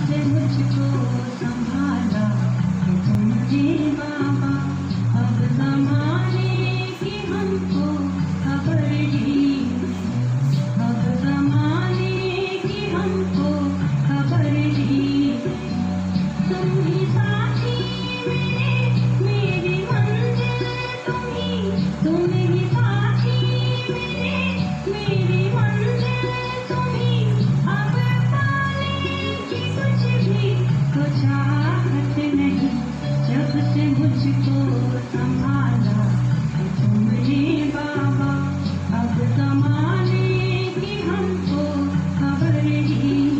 से मुझको संभाला कि तुमने बाबा, अब ज़माने की हमको खबर ही नहीं, अब ज़माने की हमको खबर ही नहीं। तुम ही साथी मेरे, मेरी मंजिल तुम ही साथी मेरे, मेरी मंजिल तुम ही। अब पाने की कुछ चाहत नहीं, जब से मुझको संभाला कि तुमने बाबा, अब ज़माने की हमको खबर ही नहीं।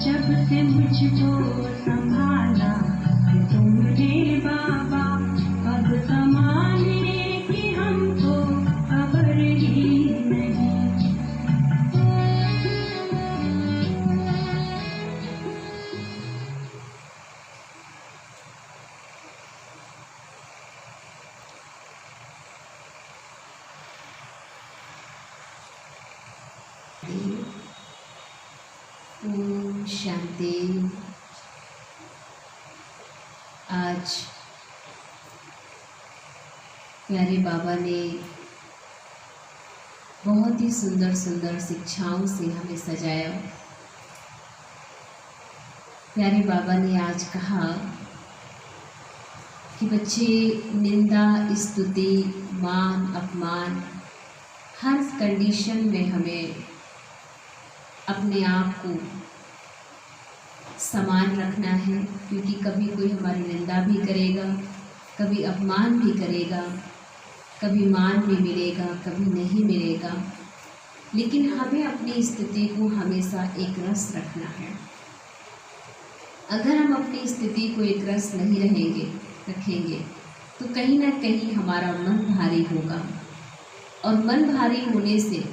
जब से मुझको संभाला कि तुमने बाबा, अब ज़माने की हमको खबर ही नहीं। ओम शांति। आज प्यारे बाबा ने बहुत ही सुंदर सुंदर शिक्षाओं से हमें सजाया। प्यारे बाबा ने आज कहा कि बच्चे, निंदा, स्तुति, मान, अपमान, हर कंडीशन में हमें अपने आप को समान रखना है, क्योंकि कभी कोई हमारी निंदा भी करेगा, कभी अपमान भी करेगा, कभी मान भी मिलेगा, कभी नहीं मिलेगा। लेकिन हमें अपनी स्थिति को हमेशा एक रस रखना है। अगर हम अपनी स्थिति को एक रस नहीं रखेंगे तो कहीं ना कहीं हमारा मन भारी होगा, और मन भारी होने से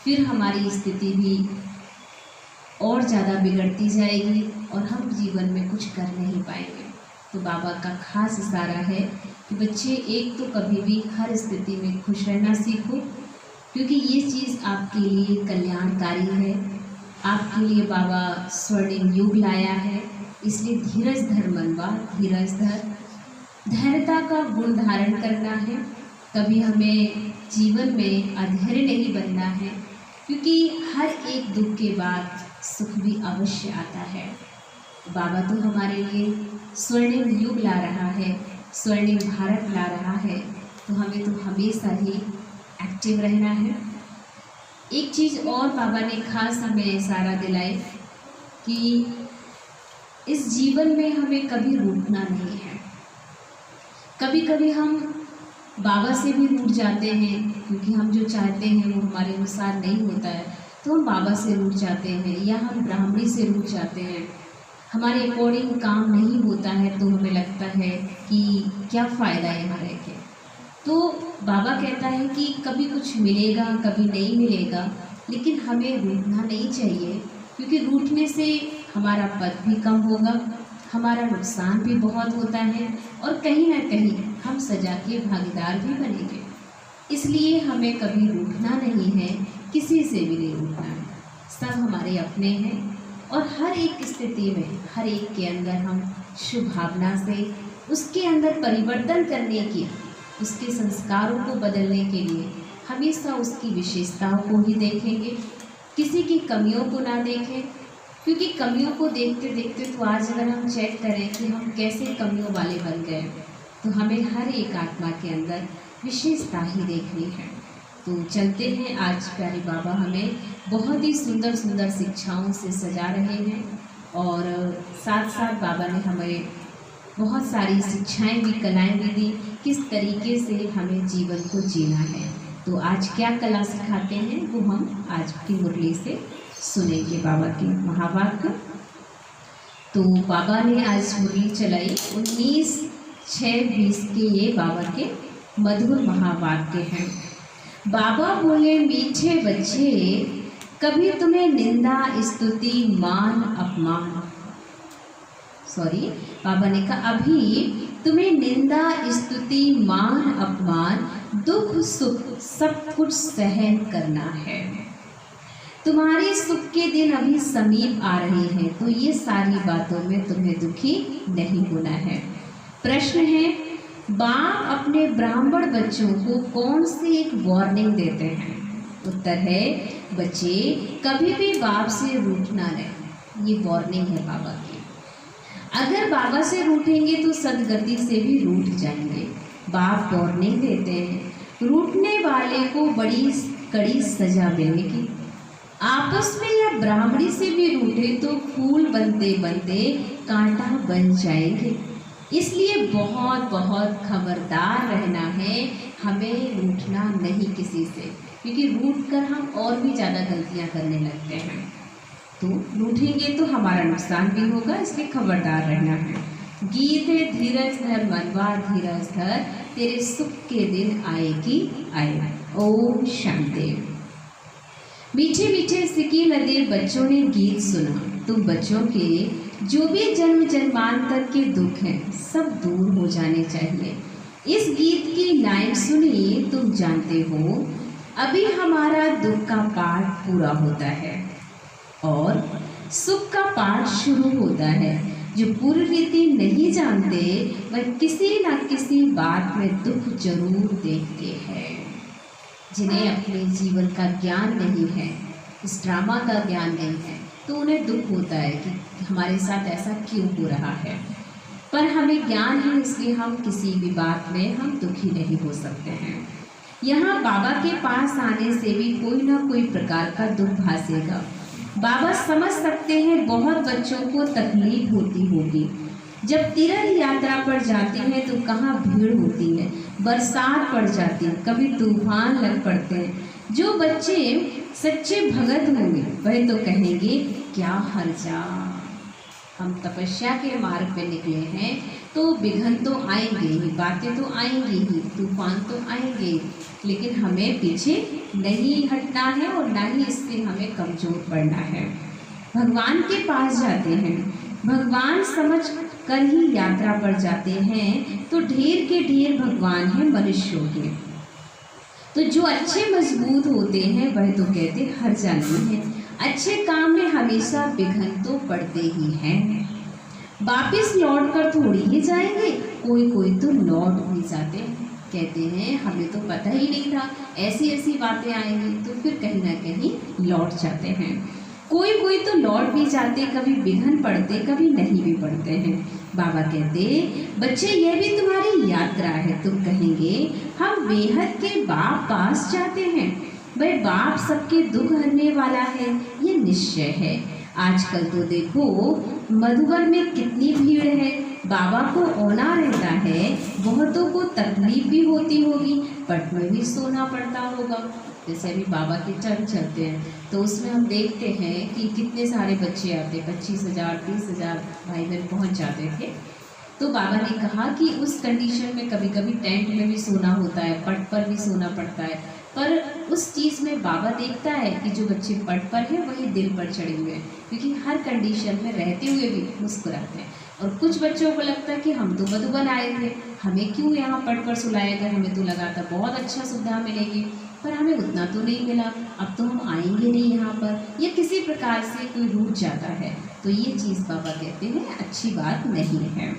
फिर हमारी स्थिति भी और ज़्यादा बिगड़ती जाएगी और हम जीवन में कुछ कर नहीं पाएंगे। तो बाबा का खास इशारा है कि बच्चे, एक तो कभी भी हर स्थिति में खुश रहना सीखो, क्योंकि ये चीज़ आपके लिए कल्याणकारी है। आपके लिए बाबा स्वर्णिम युग लाया है, इसलिए धीरज धर मनवा, धीरज धर। धैर्यता का गुण धारण करना है। कभी हमें जीवन में अधैर्य नहीं बनना है, क्योंकि हर एक दुख के बाद सुख भी अवश्य आता है। बाबा तो हमारे लिए स्वर्णिम युग ला रहा है, स्वर्णिम भारत ला रहा है, तो हमें तो हमेशा ही एक्टिव रहना है। एक चीज़ और बाबा ने खास हमें इशारा दिलाई कि इस जीवन में हमें कभी रूठना नहीं है। कभी कभी हम बाबा से भी रूठ जाते हैं, क्योंकि हम जो चाहते हैं वो हमारे अनुसार नहीं होता है, तो हम बाबा से रूठ जाते हैं, या हम ब्राह्मणी से रूठ जाते हैं। हमारे अकॉर्डिंग काम नहीं होता है तो हमें लगता है कि क्या फ़ायदा है यहाँ रह के। तो बाबा कहता है कि कभी कुछ मिलेगा, कभी नहीं मिलेगा, लेकिन हमें रूठना नहीं चाहिए, क्योंकि रूठने से हमारा पद भी कम होगा, हमारा नुकसान भी बहुत होता है, और कहीं ना कहीं हम सजा के भागीदार भी बनेंगे। इसलिए हमें कभी रूठना नहीं है, किसी से भी नहीं रूठना है। सब हमारे अपने हैं, और हर एक स्थिति में हर एक के अंदर हम शुभ भावना से उसके अंदर परिवर्तन करने की, उसके संस्कारों को बदलने के लिए हमेशा उसकी विशेषताओं को ही देखेंगे, किसी की कमियों को ना देखें, क्योंकि कमियों को देखते देखते तो आज अगर हम चेक करें कि हम कैसे कमियों वाले बन गए, तो हमें हर एक आत्मा के अंदर विशेषता ही देखनी है। तो चलते हैं, आज प्यारे बाबा हमें बहुत ही सुंदर सुंदर शिक्षाओं से सजा रहे हैं और साथ साथ बाबा ने हमें बहुत सारी शिक्षाएं भी, कलाएं भी दी, किस तरीके से हमें जीवन को जीना है। तो आज क्या कला सिखाते हैं वो हम आज की मुरली से सुनेंगे बाबा की महावाक्य। तो बाबा ने आज मुरली चलाई 19/6/20 के, ये बाबा के मधुर महावाक्य हैं। बाबा बोले, मीठे बच्चे, कभी तुम्हें निंदा स्तुति मान अपमान, बाबा ने कहा अभी तुम्हें निंदा स्तुति मान अपमान दुख सुख सब कुछ सहन करना है। तुम्हारे सुख के दिन अभी समीप आ रहे हैं, तो ये सारी बातों में तुम्हें दुखी नहीं होना है। प्रश्न है, बाप अपने ब्राह्मण बच्चों को कौन सी एक वार्निंग देते हैं? उत्तर है, बच्चे कभी भी बाप से रूठना नहीं। ये वार्निंग है बाबा की। अगर बाबा से रूठेंगे तो सदगति से भी रूठ जाएंगे। बाप वार्निंग देते हैं, रूठने वाले को बड़ी कड़ी सजा मिलेगी। आपस में या ब्राह्मणी से भी रूठे तो फूल बनते बनते कांटा बन जाएंगे। इसलिए बहुत बहुत खबरदार रहना है, हमें रूठना नहीं किसी से, क्योंकि रूठ कर हम और भी ज़्यादा गलतियां करने लगते हैं। तो रूठेंगे तो हमारा नुकसान भी होगा, इसलिए खबरदार रहना है। गीत है, धीरज धर मनवा धीरज धर, तेरे सुख के दिन आएगी आए। ओम शांति। मीठे मीठे सिकी लदे बच्चों ने गीत सुना। तुम बच्चों के जो भी जन्म जन्मांतर के दुख हैं सब दूर हो जाने चाहिए। इस गीत की लाइन सुनी, तुम जानते हो अभी हमारा दुख का पाठ पूरा होता है और सुख का पाठ शुरू होता है। जो पूरी रीति नहीं जानते वह किसी न किसी बात में दुख जरूर देखते हैं। जिन्हें अपने जीवन का ज्ञान नहीं है, इस ड्रामा का ज्ञान नहीं है, तो उन्हें दुख होता है कि हमारे साथ ऐसा क्यों हो रहा है। पर हमें ज्ञान है, इसलिए हम किसी भी बात में हम दुखी नहीं हो सकते हैं। यहाँ बाबा के पास आने से भी कोई ना कोई प्रकार का दुख भासेगा। बाबा समझ सकते हैं बहुत बच्चों को तकलीफ होती होगी। जब तीर्थ यात्रा पर जाती हैं तो कहाँ भीड़ होती है, बरसात पड़ जाती है, कभी तूफान लग पड़ते हैं। जो बच्चे सच्चे भगत होंगे वह तो कहेंगे क्या हर्जा, हम तपस्या के मार्ग पे निकले हैं तो विघ्न तो आएंगे ही, बातें तो आएंगी ही, तूफान तो आएंगे, लेकिन हमें पीछे नहीं हटना है और ना ही इससे हमें कमज़ोर पड़ना है। भगवान के पास जाते हैं, भगवान समझ कर ही यात्रा पर जाते हैं, तो ढेर के ढेर भगवान हैं मनुष्यों के। तो जो अच्छे मजबूत होते हैं वह तो कहते हर्जा नहीं है। अच्छे काम में हमेशा विघ्न तो पड़ते ही हैं। वापिस लौट कर थोड़ी ही जाएंगे, कोई कोई तो लौट भी जाते हैं। कहते हैं हमें तो पता ही नहीं था, ऐसी ऐसी बातें आएंगी, तो फिर कहीं ना कहीं लौट जाते हैं। कोई कोई तो लौट भी जाते, कभी विघ्न पड़ते कभी नहीं भी पड़ते हैं। बाबा कहते बच्चे यह भी तुम्हारी यात्रा है। तुम कहेंगे हम बेहद के बाप पास जाते हैं, वह बाप सबके दुख हरने वाला है, ये निश्चय है। आजकल तो देखो मधुबन में कितनी भीड़ है, बाबा को आना रहता है, बहुतों को तकलीफ भी होती होगी, पट में भी सोना पड़ता होगा। जैसे अभी बाबा के चरण चलते हैं तो उसमें हम देखते हैं कि कितने सारे बच्चे आते, 25,000 30,000 भाई बहन पहुँच जाते थे। तो बाबा ने कहा कि उस कंडीशन में कभी कभी टेंट में भी सोना होता है, पट पर भी सोना पड़ता है, पर उस चीज़ में बाबा देखता है कि जो बच्चे पट पर हैं वही दिल पर चढ़े हुए हैं, क्योंकि हर कंडीशन में रहते हुए भी मुस्कुराते हैं। और कुछ बच्चों को लगता है कि हम तो मधुबन आए थे, हमें क्यों यहाँ पट पर सुलाया गया, हमें तो लगा था बहुत अच्छा सुविधा मिलेगी, पर हमें उतना तो नहीं मिला, अब तो हम आएंगे नहीं यहाँ पर, या किसी प्रकार से कोई रूठ जाता है। तो ये चीज़ बाबा कहते हैं अच्छी बात नहीं है।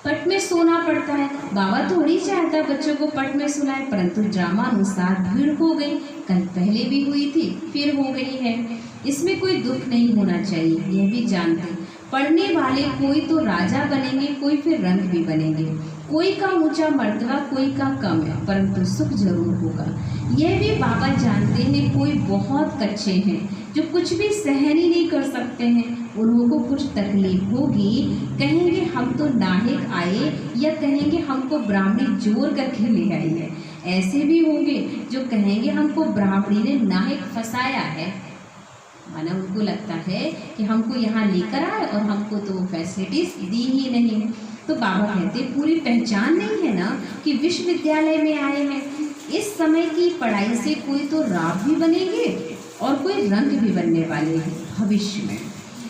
पट में सोना पड़ता है। बाबा थोड़ी चाहता बच्चों को पट में सुलाए, परंतु ड्रामा अनुसार भीड़ हो गई। कल पहले भी हुई थी, फिर हो गई है। इसमें कोई दुख नहीं होना चाहिए, यह भी जानते। पढ़ने वाले कोई तो राजा बनेंगे, कोई फिर रंग भी बनेंगे। कोई का ऊंचा मर्तबा, कोई का कम है, परंतु सुख जरूर होगा। यह भी बाबा जानते हैं। कोई बहुत कच्चे हैं जो कुछ भी सहन ही नहीं कर सकते हैं, उन्हों को कुछ तकलीफ होगी, कहेंगे हम तो नाहिक आए, या कहेंगे हमको ब्राह्मणी जोर करके ले आई है। ऐसे भी होंगे जो कहेंगे हमको ब्राह्मणी ने नाहिक फंसाया है, माना उनको लगता है कि हमको यहाँ लेकर आए और हमको तो फैसिलिटीज दी ही नहीं। तो बाबा कहते पूरी पहचान नहीं है ना कि विश्वविद्यालय में आए हैं। इस समय की पढ़ाई से कोई तो राव भी बनेंगे और कोई रंग भी बनने वाले हैं भविष्य में।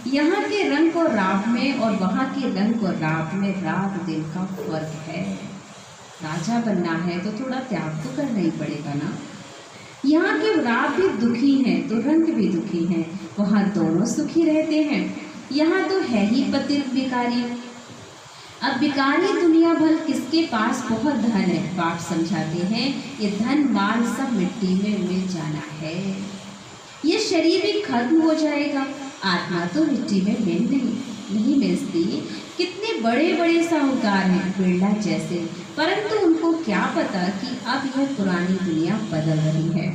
यहाँ के रंग और राव में और वहाँ के रंग और राव में रात दिन का फर्क है। राजा बनना है तो थोड़ा त्याग तो करना ही पड़ेगा ना। यहाँ के राव भी दुखी हैं तो रंग भी दुखी हैं, वहाँ दोनों सुखी रहते हैं। यहाँ तो है ही पतित भिखारी। अब भिखारी दुनिया भर किसके पास बहुत धन है, बाप समझाते हैं ये धन माल सब मिट्टी में मिल जाना है। ये शरीर भी खत्म हो जाएगा, आत्मा तो मिट्टी में नहीं मिलती। कितने बड़े बड़े साहूकार हैं बिरला जैसे, परंतु उनको क्या पता कि अब यह पुरानी दुनिया बदल रही है।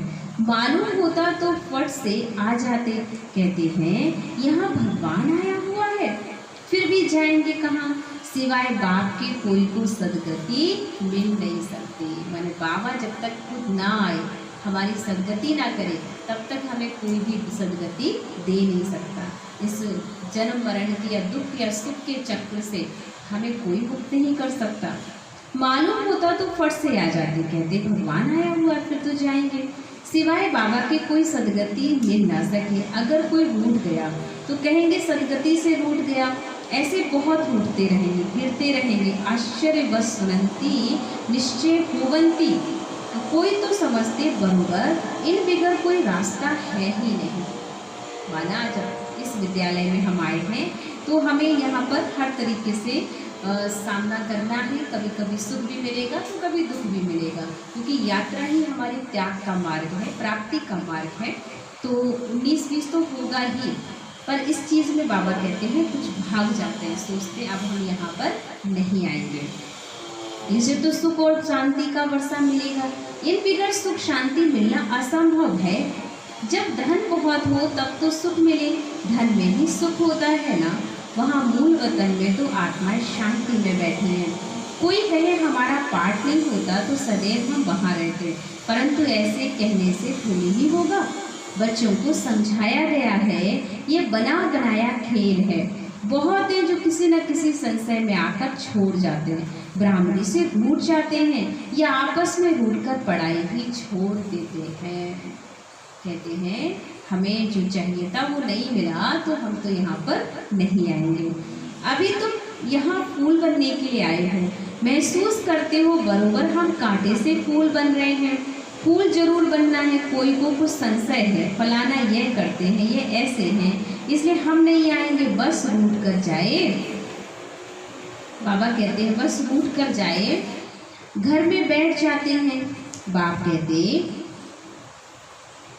मालूम होता तो फट से आ जाते। कहते हैं यहाँ भगवान आया हुआ है, फिर भी जाएंगे कहाँ, सिवाय बाप के कोई को सदगति मिल नहीं सकती। मैंने बाबा जब तक खुद ना आए, हमारी सदगति ना करे, तब तक हमें कोई भी सदगति दे नहीं सकता। इस जन्म मरण की या दुख या सुख के चक्र से हमें कोई मुक्त नहीं कर सकता। मालूम होता तो फट से आ जाते। कहते भगवान आया हुआ फिर तो जाएंगे, सिवाय बाबा के कोई सदगति मिल ना सके। अगर कोई रूठ गया तो कहेंगे सदगति से रूठ गया। ऐसे बहुत रूठते रहेंगे, फिरते रहेंगे। आश्चर्यवश सुनंती निश्चय होवंती, कोई तो समझते बरोबर इन बिगर कोई रास्ता है ही नहीं। माना जब इस विद्यालय में हम आए हैं तो हमें यहाँ पर हर तरीके से सामना करना है। कभी कभी सुख भी मिलेगा तो कभी दुख भी मिलेगा, क्योंकि यात्रा ही हमारे त्याग का मार्ग है, प्राप्ति का मार्ग है। तो 19-20 तो होगा ही, पर इस चीज़ में बाबा कहते हैं कुछ भाग जाते हैं, सोचते अब हम यहाँ पर नहीं आएंगे। इसे तो सुख और शांति का वर्षा मिलेगा, इन बिगड़ सुख शांति मिलना असंभव है। जब धन बहुत हो तब तो सुख मिले, धन में ही सुख होता है ना। वहाँ मूल वतन में तो आत्माएं शांति में बैठी हैं। कोई कहे हमारा पाठ नहीं होता तो सदैव हम वहाँ रहते, परंतु ऐसे कहने से थोड़ी ही होगा। बच्चों को समझाया गया है ये बना बनाया खेल है। बहुत हैं जो किसी न किसी संशय में आकर छोड़ जाते हैं, ब्राह्मणी से रूठ जाते हैं, या आपस में रूठकर पढ़ाई भी छोड़ देते हैं। कहते हैं हमें जो चाहिए था वो नहीं मिला तो हम तो यहाँ पर नहीं आएंगे। अभी तुम यहाँ फूल बनने के लिए आए हो, महसूस करते हो बरोबर हम कांटे से फूल बन रहे हैं। फूल जरूर बनना है, कोई को कुछ संशय है, फलाना ये करते हैं, ये ऐसे हैं, इसलिए हम नहीं आएंगे, बस रूठ कर जाए। बाबा कहते हैं बस रूठ कर जाए, घर में बैठ जाते हैं। बाप कहते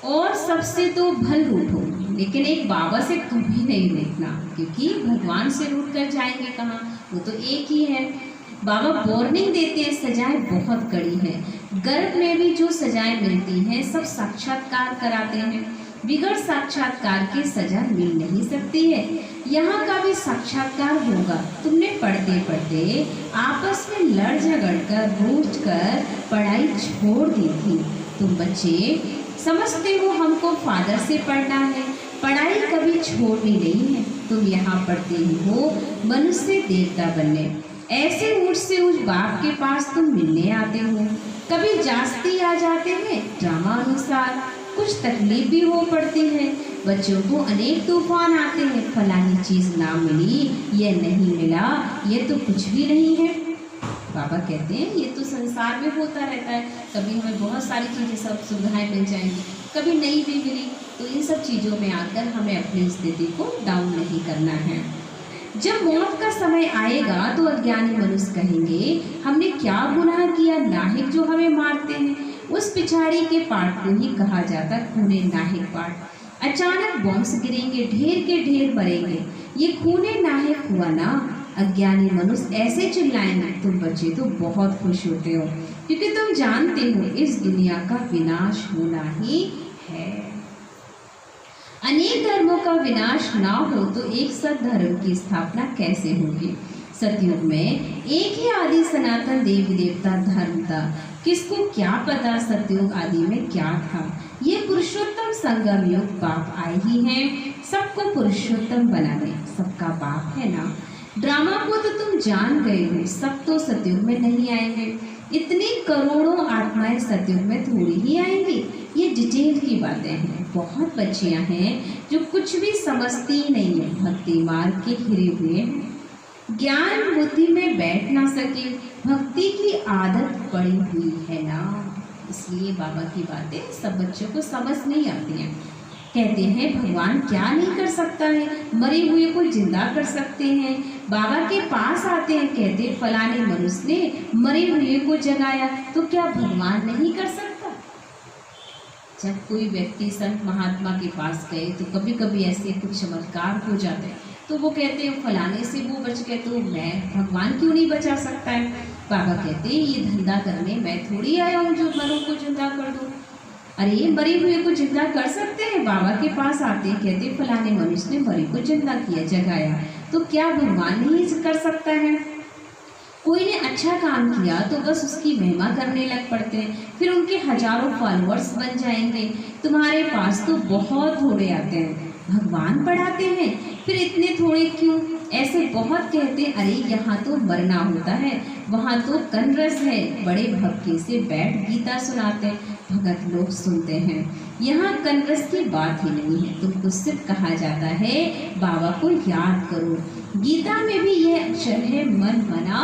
और सबसे तो भल रूठो, लेकिन एक बाबा से कभी नहीं रूठना, क्योंकि भगवान से रूठ कर जाएंगे कहाँ, वो तो एक ही है। बाबा वार्निंग देते हैं सजाएं बहुत कड़ी है। गर्भ में भी जो सजाएं मिलती हैं सब साक्षात्कार कराते हैं, बिगड़ साक्षात्कार की सजा मिल नहीं सकती है। यहाँ का भी साक्षात्कार होगा। तुमने पढ़ते पढ़ते आपस में लड़ झगड़ कर रूठ कर पढ़ाई छोड़ दी थी। तुम बच्चे समझते हो हमको फादर से पढ़ना है, पढ़ाई कभी छोड़नी नहीं है। तुम यहाँ पढ़ते ही हो मनुष्य देवता बनने। ऐसे ऊँच से ऊँच बाप के पास तुम मिलने आते हो, कभी जास्ती आ जाते हैं ड्रामा अनुसार, कुछ तकलीफ भी हो पड़ती है। बच्चों को अनेक तूफान आते हैं, फलानी चीज़ ना मिली, ये नहीं मिला, ये तो कुछ भी नहीं है। बाबा कहते हैं ये तो संसार में होता रहता है, कभी हमें बहुत सारी चीज़ें सब सुविधाएं मिल जाएंगी, कभी नहीं भी मिली। तो इन सब चीज़ों में आकर हमें अपनी स्थिति को डाउन नहीं करना है। जब मौत का समय आएगा तो अज्ञानी मनुष्य कहेंगे हमने क्या गुनाह किया, नाहिक जो हमें मारते हैं। उस पिछाड़ी के पाठ को ही कहा जाता खूने नाहिक पाठ। अचानक बॉम्ब्स गिरेंगे, ढेर के ढेर मरेंगे, ये खूने नाहिक हुआ ना। अज्ञानी मनुष्य ऐसे चिल्लाएंगे, तुम बच्चे तो बहुत खुश होते हो क्योंकि तुम जानते हो इस दुनिया का विनाश होना ही है। अनेक धर्मों का विनाश ना हो तो एक सद्धर्म की स्थापना कैसे होगी। सतयुग में एक ही आदि सनातन देवी देवता धर्म था। किसको क्या पता सतयुग आदि में क्या था। ये पुरुषोत्तम संगम युग बाप आए ही हैं सबको पुरुषोत्तम बनाने, सबका बाप है ना। ड्रामा को तो तुम जान गए हो, सब तो सतयुग में नहीं आएंगे। इतनी करोड़ों आत्माएं सतयुग में थोड़ी ही आएंगी। ये डिटेल की बातें हैं। बहुत बच्चियां हैं जो कुछ भी समझती ही नहीं है, भक्ति मार्ग के घिरे हुए हैं, ज्ञान बुद्धि में बैठ ना सके, भक्ति की आदत पड़ी हुई है ना। इसलिए बाबा की बातें सब बच्चों को समझ नहीं आती हैं। कहते हैं भगवान क्या नहीं कर सकता है, मरे हुए को जिंदा कर सकते हैं। बाबा के पास आते हैं, कहते फलाने मनुष्य ने मरे हुए को जगाया, तो क्या भगवान नहीं कर सकता। जब कोई व्यक्ति संत महात्मा के पास गए तो कभी कभी ऐसे कुछ चमत्कार हो जाते हैं तो वो कहते हैं फलाने से वो बच गए तो मैं भगवान क्यों नहीं बचा सकता है। बाबा कहते हैं ये धंधा करने मैं थोड़ी आया हूँ जो मरों को जिंदा कर दूँ। अरे मरे हुए को जिंदा कर सकते हैं। बाबा के पास आते हैं, कहते फलाने मनुष्य ने मरे को जिंदा किया, जगाया, तो क्या भगवान नहीं कर सकता है। कोई ने अच्छा काम किया तो बस उसकी महिमा करने लग पड़ते हैं, फिर उनके हजारों फॉलोअर्स बन जाएंगे। तुम्हारे पास तो बहुत थोड़े आते हैं, भगवान पढ़ाते हैं, फिर इतने थोड़े क्यों। ऐसे बहुत कहते हैं अरे यहाँ तो मरना होता है, वहाँ तो कनरस है, बड़े भक्ति से बैठ गीता सुनाते हैं, भगत लोग सुनते हैं। यहाँ कनरस की बात ही नहीं है, तुमको सिर्फ कहा जाता है बाबा को याद करो। गीता में भी यह अक्षर है मन मना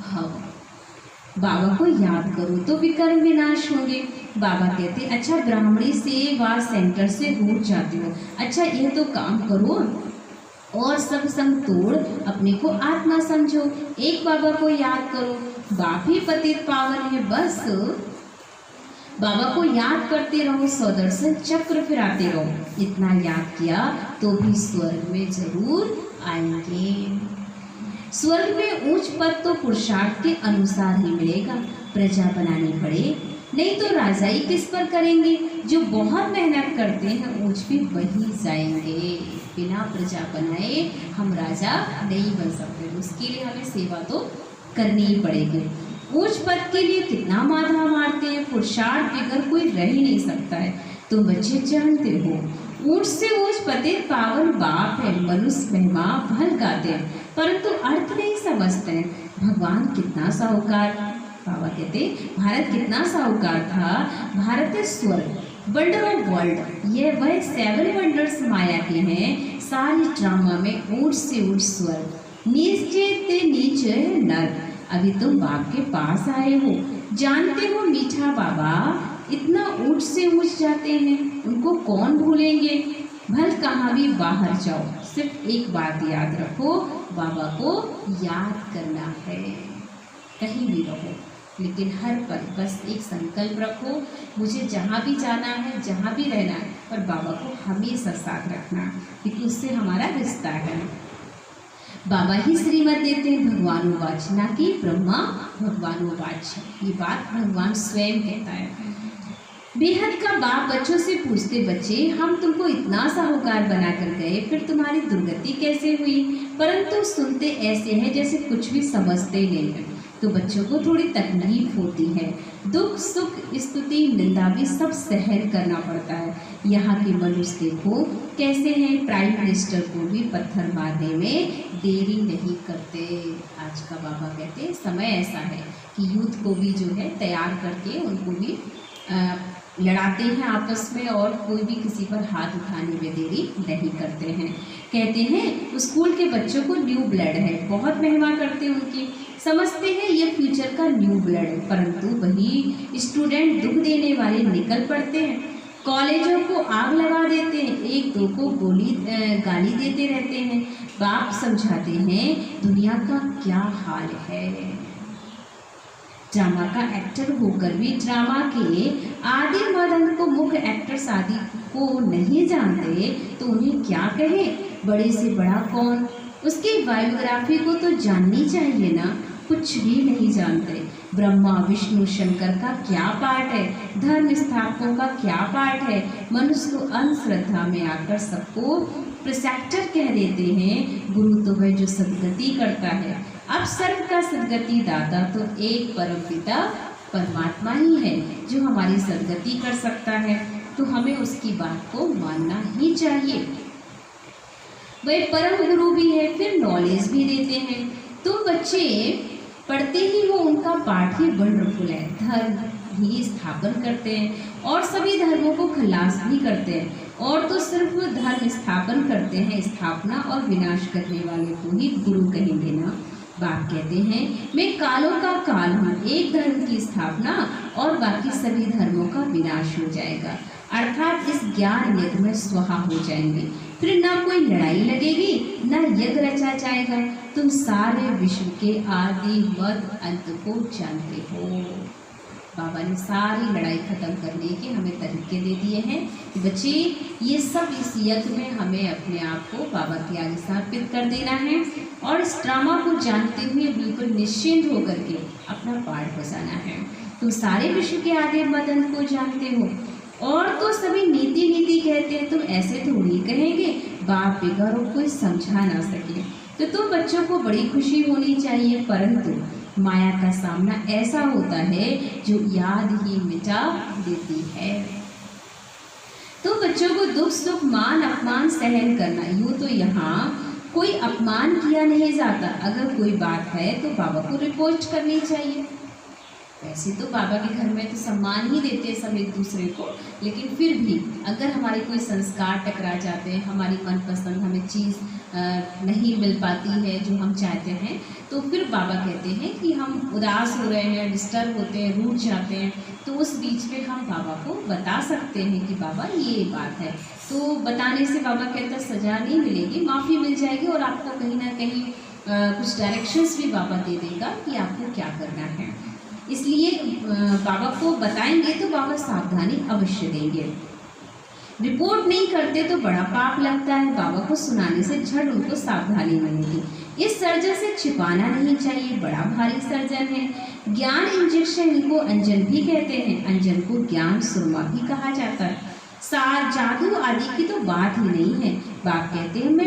भव। बाबा को याद करो तो विकर्म विनाश होंगे। बाबा कहते अच्छा ब्राह्मणी सेवा सेंटर से रूठ जाते हो, अच्छा यह तो काम करो और सब संग तोड़ अपने को आत्मा समझो। एक बाबा को याद करो, बाप ही पतित पावन है। बस बाबा को याद करते रहो, सौदर्शन चक्र फिराते रहो। इतना याद किया तो भी स्वर्ग में जरूर आएंगे। स्वर्ग में ऊंच पद तो पुरुषार्थ के अनुसार ही मिलेगा। प्रजा बनानी पड़े, नहीं तो राजाई किस पर करेंगे। जो बहुत मेहनत करते हैं ऊंच भी वही जाएंगे। बिना प्रजा बनाए हम राजा नहीं बन सकते, उसके लिए हमें सेवा तो करनी ही पड़ेगी। ऊंच पद के लिए कितना माथा मारते हैं, पुरुषार्थ बगैर कोई रह ही नहीं सकता है। तुम बच्चे जानते हो ऊंच से ऊंच पतित पावन बाप है, मनुष्य महिमा भल गाते हैं परंतु अर्थ नहीं समझते हैं। भगवान कितना साहूकार, बाबा कहते भारत कितना साहूकार था। भारत है स्वर्ग, वंडर ऑफ वर्ल्ड। ये वह 7 वंडर्स माया के हैं। सारी ड्रामा में ऊंच से ऊंच स्वर्ग, नीचे से नीचे नर्क। अभी तुम बाप के पास आए हो, जानते हो मीठा बाबा इतना ऊंच से ऊंच जाते हैं, उनको कौन भूलेंगे। भल कहाँ भी बाहर जाओ, सिर्फ एक बात याद रखो, बाबा को याद करना है। कहीं भी रहो लेकिन हर पल बस एक संकल्प रखो, मुझे जहाँ भी जाना है, जहाँ भी रहना है, पर बाबा को हमेशा साथ रखना, क्योंकि उससे हमारा रिश्ता है। बाबा ही श्रीमत देते हैं, भगवानोवाच, ना कि ब्रह्मा भगवानोवाच। ये बात भगवान स्वयं कहता है। बेहद का बाप बच्चों से पूछते, बच्चे हम तुमको इतना साहूकार बना कर गए, फिर तुम्हारी दुर्गति कैसे हुई। परंतु सुनते ऐसे हैं जैसे कुछ भी समझते ही नहीं है, तो बच्चों को थोड़ी तकलीफ होती है। दुख सुख स्तुति निंदा भी सब सहन करना पड़ता है। यहाँ के मनुष्य देखो कैसे हैं, प्राइम मिनिस्टर को भी पत्थर मारने में देरी नहीं करते। आज का बाबा कहते समय ऐसा है कि यूथ को भी जो है तैयार करके उनको भी लड़ाते हैं आपस में, और कोई भी किसी पर हाथ उठाने में देरी नहीं करते हैं। कहते हैं स्कूल के बच्चों को न्यू ब्लड है, बहुत महिमा करते हैं उनकी, समझते हैं ये फ्यूचर का न्यू ब्लड है, परंतु वही स्टूडेंट दुख देने वाले निकल पड़ते हैं। कॉलेजों को आग लगा देते हैं, एक दो को गाली देते रहते हैं। बाप समझाते हैं दुनिया का क्या हाल है। ड्रामा का एक्टर होकर भी ड्रामा के आदि मदन को मुख्य एक्टर्स आदि को नहीं जानते तो उन्हें क्या कहे। बड़े से बड़ा कौन, उसकी बायोग्राफी को तो जाननी चाहिए ना, कुछ भी नहीं जानते। ब्रह्मा विष्णु शंकर का क्या पार्ट है, धर्म स्थापकों का क्या पार्ट है। मनुष्य को अंधश्रद्धा में आकर सबको प्रिसेप्टर कह देते हैं। गुरु तो वह जो सदगति करता है। अब सर्व का सदगति दाता तो एक परम पिता परमात्मा ही है जो हमारी सदगति कर सकता है, तो हमें उसकी बात को मानना ही चाहिए। वह परम गुरु भी है, फिर नॉलेज भी देते हैं। तो बच्चे पढ़ते ही वो उनका पाठ ही वंडरफुल है। धर्म भी स्थापन करते हैं और सभी धर्मों को खलास भी करते हैं। और तो सिर्फ धर्म स्थापन करते हैं, स्थापना और विनाश करने वाले को ही गुरु कहेंगे ना। बाप कहते हैं मैं कालों का काल हूँ, एक धर्म की स्थापना और बाकी सभी धर्मों का विनाश हो जाएगा। अर्थात इस ज्ञान यज्ञ में स्वाहा हो जाएंगे। फिर ना कोई लड़ाई लगेगी, ना यज्ञ रचा जाएगा। तुम सारे विश्व के आदि मध्य अंत को जानते हो। बाबा ने सारी लड़ाई खत्म करने के हमें तरीके दे दिए हैं कि बच्चे ये सब इस यज्ञ में हमें अपने आप को बाबा के आगे समर्पित कर देना है और इस ड्रामा को जानते हुए बिल्कुल निश्चिंत होकर के अपना पाठ बजाना है। तुम सारे विश्व के आदि मदन को जानते हो और तो सभी नीति नीति कहते हैं। तुम ऐसे थोड़ी कहेंगे बाप बेघरों कोई समझा ना सके। तो तुम बच्चों को बड़ी खुशी होनी चाहिए, परंतु माया का सामना ऐसा होता है जो याद ही मिटा देती है। तो बच्चों को दुख सुख मान अपमान सहन करना। यूँ तो यहाँ कोई अपमान किया नहीं जाता। अगर कोई बात है तो बाबा को रिपोर्ट करनी चाहिए। वैसे तो बाबा के घर में तो सम्मान ही देते हैं सब एक दूसरे को, लेकिन फिर भी अगर हमारे कोई संस्कार टकरा जाते हैं, हमारी मनपसंद हमें चीज़ नहीं मिल पाती है जो हम चाहते हैं, तो फिर बाबा कहते हैं कि हम उदास हो रहे हैं, डिस्टर्ब होते हैं, रूठ जाते हैं, तो उस बीच में हम बाबा को बता सकते हैं कि बाबा ये बात है। तो बताने से बाबा कहता सज़ा नहीं मिलेगी, माफ़ी मिल जाएगी और आपको कहीं ना कहीं कुछ डायरेक्शंस भी बाबा दे देगा कि आपको क्या करना है। इसलिए बाबा को बताएंगे तो बाबा सावधानी अवश्य देंगे। रिपोर्ट नहीं करते तो बड़ा पाप लगता है। बाबा को सुनाने से झट उनको सावधानी मिलेगी। इस सर्जन से छिपाना नहीं चाहिए, बड़ा भारी सर्जन है। ज्ञान इंजेक्शन इनको अंजन भी कहते हैं। अंजन को ज्ञान सुरमा भी कहा जाता है। जादू आदि की तो बात ही नहीं है। बाप कहते हैं मैं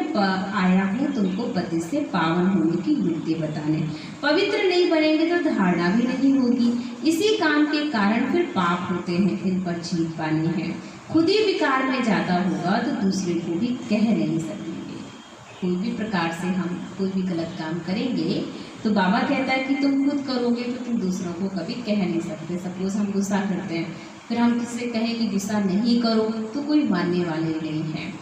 आया हूँ तुमको पति से पावन होने की युक्ति बताने। पवित्र नहीं बनेंगे तो धारणा भी नहीं होगी। इसी काम के कारण फिर पाप होते हैं, इन पर जीत पानी है। खुद ही विकार में जाता होगा तो दूसरे को भी कह नहीं सकेंगे। कोई भी प्रकार से हम कोई भी गलत काम करेंगे तो बाबा कहता है कि तुम खुद करोगे तो तुम दूसरों को कभी कह नहीं सकते। सपोज हम गुस्सा करते हैं, फिर हम किसी से कहें कि गुस्सा नहीं करो तो कोई मानने वाले नहीं है,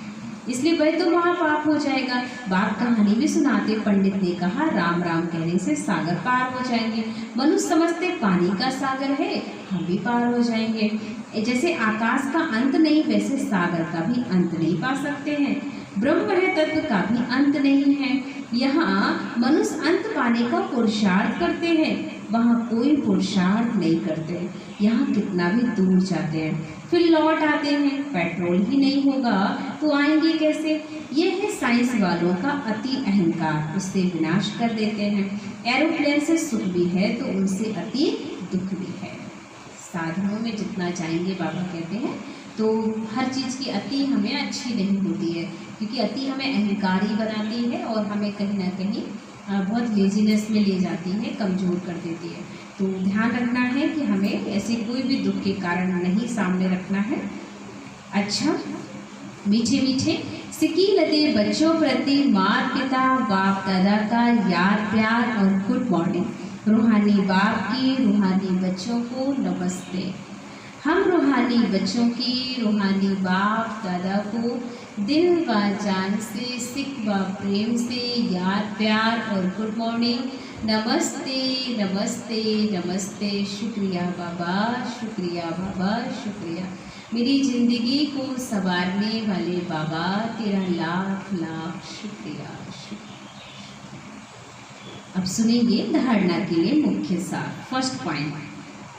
इसलिए वह तो महापाप हो जाएगा। बाप कहानी भी सुनाते, पंडित ने कहा राम राम कहने से सागर पार हो जाएंगे। मनुष्य समझते पानी का सागर है, हम भी पार हो जाएंगे। जैसे आकाश का अंत नहीं वैसे सागर का भी अंत नहीं पा सकते हैं। ब्रह्म है तत्व का भी अंत नहीं है। यहाँ मनुष्य अंत पाने का पुरुषार्थ करते हैं, वहाँ कोई पुरुषार्थ नहीं करते। यहाँ कितना भी दूर जाते हैं फिर लौट आते हैं। पेट्रोल ही नहीं होगा तो आएंगे कैसे। ये है साइंस वालों का अति अहंकार, उससे विनाश कर देते हैं। एरोप्लेन से सुख भी है तो उनसे अति दुख भी है। साधनों में जितना चाहेंगे बाबा कहते हैं तो हर चीज़ की अति हमें अच्छी नहीं होती है, क्योंकि अति हमें अहंकारी बनाती है और हमें कहीं ना कहीं बहुत लेजीनेस में ले जाती है, कमज़ोर कर देती है। तो ध्यान रखना है कि हमें ऐसे कोई भी दुख के कारण नहीं सामने रखना है। अच्छा, मीठे मीठे सिकीलते बच्चों प्रति माता पिता बाप दादा का याद प्यार और गुड मॉर्निंग। रूहानी बाप की रूहानी बच्चों को नमस्ते। हम रूहानी बच्चों की रूहानी बाप दादा को दिल व जान से सिख व प्रेम से याद प्यार और गुड मॉर्निंग। नमस्ते नमस्ते नमस्ते। शुक्रिया बाबा, शुक्रिया बाबा, शुक्रिया। मेरी जिंदगी को संवारने वाले बाबा, तेरा लाख लाख शुक्रिया। अब सुनेंगे धारणा के लिए मुख्य सार। फर्स्ट पॉइंट,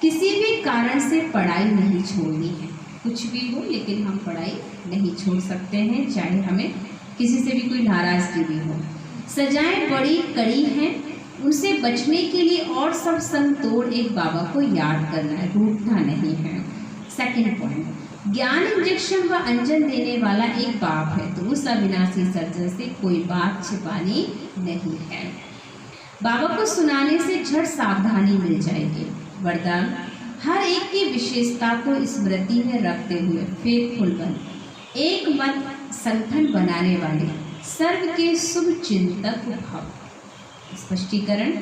किसी भी कारण से पढ़ाई नहीं छोड़नी है। कुछ भी हो लेकिन हम पढ़ाई नहीं छोड़ सकते हैं, चाहे हमें किसी से भी कोई नाराजगी भी हो। सजाएं बड़ी कड़ी हैं, उनसे बचने के लिए और सब संग तोड़ एक बाबा को याद करना है, रूठना नहीं है। सेकंड पॉइंट, ज्ञान इंजेक्शन व अंजन देने वाला एक बाप है, तो उस अविनाशी सर्जन से कोई बात छिपानी नहीं है। बाबा को सुनाने से झट सावधानी मिल जाएगी। वरदान, हर एक की विशेषता को स्मृति में रखते हुए फेथफुल बन, एक मत संगठन बनाने वाले, सर्व के शुभ चिंतक भव। स्पष्टीकरण,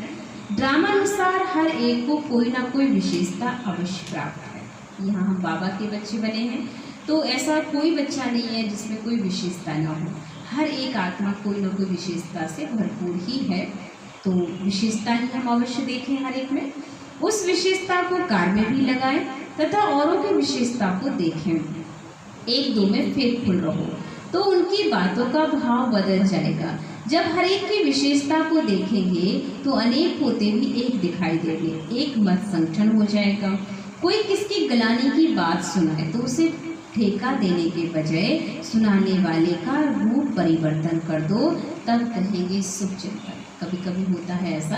ड्रामानुसार हर एक को कोई ना कोई विशेषता अवश्य प्राप्त है। यहाँ हम बाबा के बच्चे बने हैं, तो ऐसा कोई बच्चा नहीं है जिसमें कोई विशेषता ना हो। हर एक आत्मा कोई ना कोई विशेषता से भरपूर ही है, तो विशेषता ही हम अवश्य देखें हर एक में। उस विशेषता को कार्य में भी लगाएं तथा औरों की विशेषता को देखें। एक दो में फेथफुल रहो तो उनकी बातों का भाव बदल जाएगा। जब हर एक की विशेषता को देखेंगे तो अनेक होते भी एक दिखाई देंगे, एक मत संगठन हो जाएगा। कोई किसकी गलानी की बात सुनाए तो उसे ठेका देने के बजाय सुनाने वाले का रूप परिवर्तन कर दो, तब कहेंगे शुभ चिंतन। कभी कभी होता है ऐसा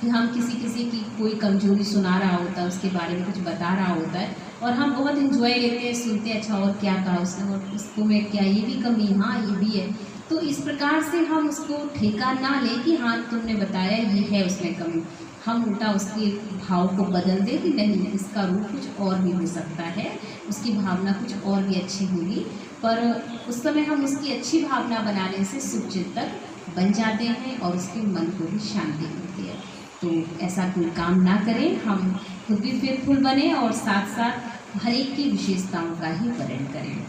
कि हम किसी की कोई कमजोरी सुना रहा होता है, उसके बारे में कुछ बता रहा होता है और हम बहुत एंजॉय लेते हैं, सुनते हैं, अच्छा और क्या कहा उसने, और उसको में क्या ये भी कमी, हाँ ये भी है। तो इस प्रकार से हम उसको ठेका ना लें कि हाँ तुमने बताया ये है उसमें कमी, हम उल्टा उसके भाव को बदल दें कि नहीं इसका रूप कुछ और भी हो सकता है, उसकी भावना कुछ और भी अच्छी होगी। पर उस समय हम उसकी अच्छी भावना बनाने से शुभचिंतक बन जाते हैं और उसके मन को भी शांति मिलती है। तो ऐसा कोई काम ना करें, हम खुद भी फेथफुल बने और साथ साथ हर एक की विशेषताओं का ही वर्ण करें।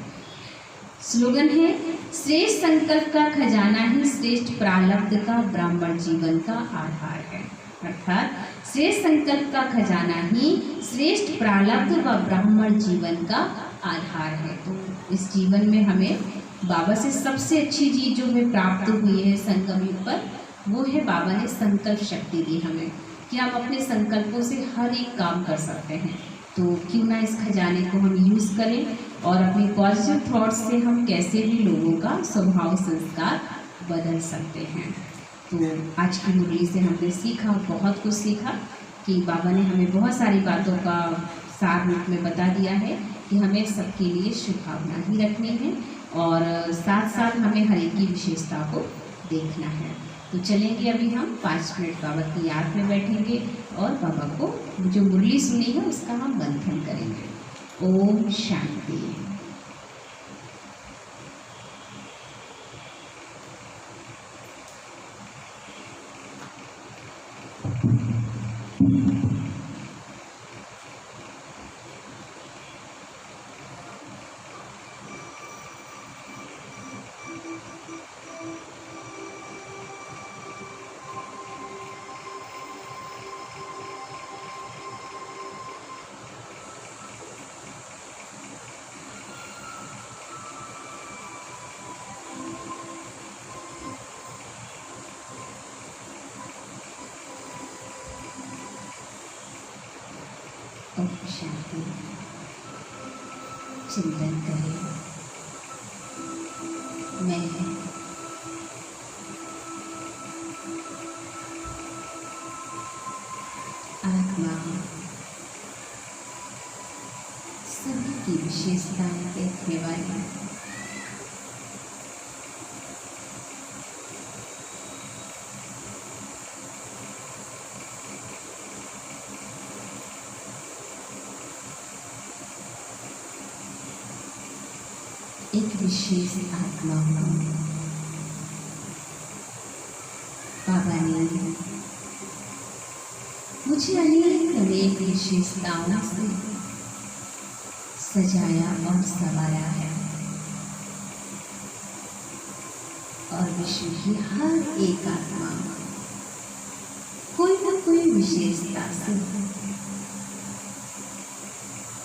स्लोगन है, श्रेष्ठ संकल्प का खजाना ही श्रेष्ठ प्रारब्ध का ब्राह्मण जीवन का आधार है। अर्थात श्रेष्ठ संकल्प का खजाना ही श्रेष्ठ प्रारब्ध व ब्राह्मण जीवन का आधार है। तो इस जीवन में हमें बाबा से सबसे अच्छी चीज जो हमें प्राप्त हुई है संगम युग पर, वो है बाबा ने संकल्प शक्ति दी हमें कि हम अपने संकल्पों से हर एक काम कर सकते हैं। तो क्यों ना इस खजाने को हम यूज़ करें और अपने पॉजिटिव थॉट्स से हम कैसे भी लोगों का स्वभाव संस्कार बदल सकते हैं। तो आज की मुरली से हमने सीखा, बहुत कुछ सीखा कि बाबा ने हमें बहुत सारी बातों का सार रूप में बता दिया है कि हमें सबके लिए शुभ भावना ही रखनी है और साथ साथ हमें हर एक की विशेषता को देखना है। तो चलेंगे अभी हम 5 मिनट बाबा की याद में बैठेंगे और बाबा को जो मुरली सुनी है उसका हम मंथन करेंगे। ओम शांति। शांति। चिंतन करें, मैं आत्मा सभी की विशेषताएं देखने वाली एक विशेष आत्मा हूँ। बाबा ने मुझे अनेक विशेषताओं से सजाया और संवारा है और विश्व की हर एक आत्मा कोई न कोई विशेषता से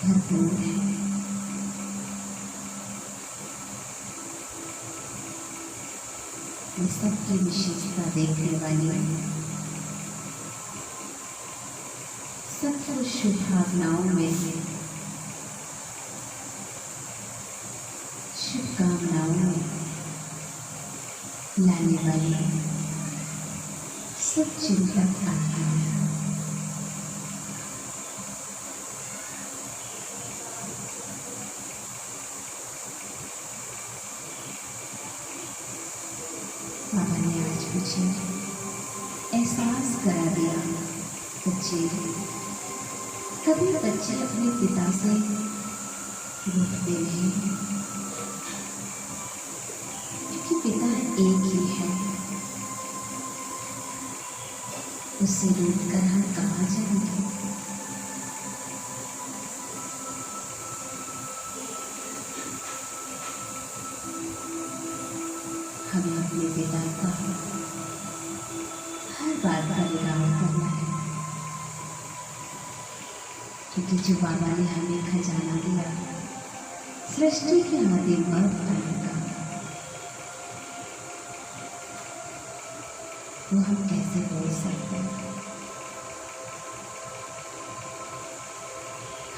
भरपूर है। मैं सबकी विशेषता देखने वाली हूँ। सबको शुभकामनाओं में शुभकामनाओं में लाने वाली सब चिंतक आत्मा। बाबा ने आज मुझे एहसास करा दिया, बच्चे कभी बच्चे अपने पिता से रूठते नहीं, क्योंकि पिता एक ही है। उससे रूठ कर हम कहाँ जाएंगे। हमें अपने पिता का हर बात का निराकरण करना है, क्योंकि जो बाबा ने हमें खजाना दिया सृष्टि के आदि मर्द का, वो हम कैसे बोल सकते हैं।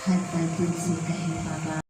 हर पल दिल से कहें बाबा।